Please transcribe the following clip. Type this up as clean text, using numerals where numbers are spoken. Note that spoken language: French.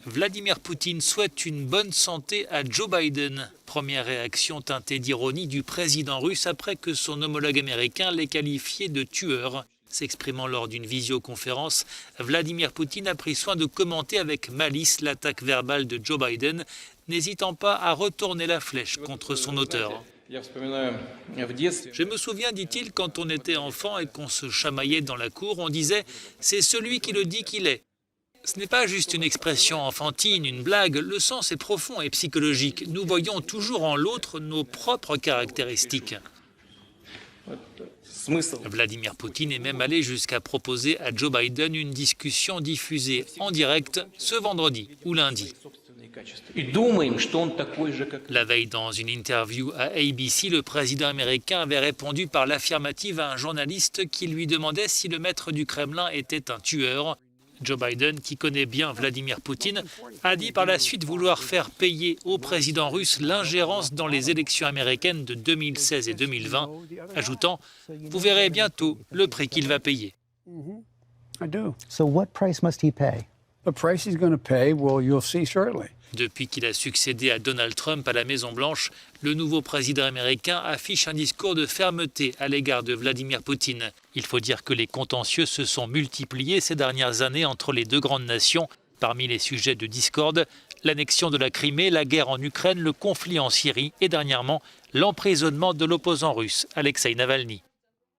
Vladimir Poutine souhaite une bonne santé à Joe Biden. Première réaction teintée d'ironie du président russe après que son homologue américain l'ait qualifié de tueur. S'exprimant lors d'une visioconférence, Vladimir Poutine a pris soin de commenter avec malice l'attaque verbale de Joe Biden, n'hésitant pas à retourner la flèche contre son auteur. Je me souviens, dit-il, quand on était enfant et qu'on se chamaillait dans la cour, on disait « c'est celui qui le dit qu'il est ». Ce n'est pas juste une expression enfantine, une blague, le sens est profond et psychologique. Nous voyons toujours en l'autre nos propres caractéristiques. Vladimir Poutine est même allé jusqu'à proposer à Joe Biden une discussion diffusée en direct ce vendredi ou lundi. La veille, dans une interview à ABC, le président américain avait répondu par l'affirmative à un journaliste qui lui demandait si le maître du Kremlin était un tueur. Joe Biden, qui connaît bien Vladimir Poutine, a dit par la suite vouloir faire payer au président russe l'ingérence dans les élections américaines de 2016 et 2020, ajoutant « Vous verrez bientôt le prix qu'il va payer ». So what price must he pay? The price he's going to pay, well, you'll see shortly. Depuis qu'il a succédé à Donald Trump à la Maison-Blanche, le nouveau président américain affiche un discours de fermeté à l'égard de Vladimir Poutine. Il faut dire que les contentieux se sont multipliés ces dernières années entre les deux grandes nations. Parmi les sujets de discorde, l'annexion de la Crimée, la guerre en Ukraine, le conflit en Syrie et dernièrement l'emprisonnement de l'opposant russe Alexeï Navalny.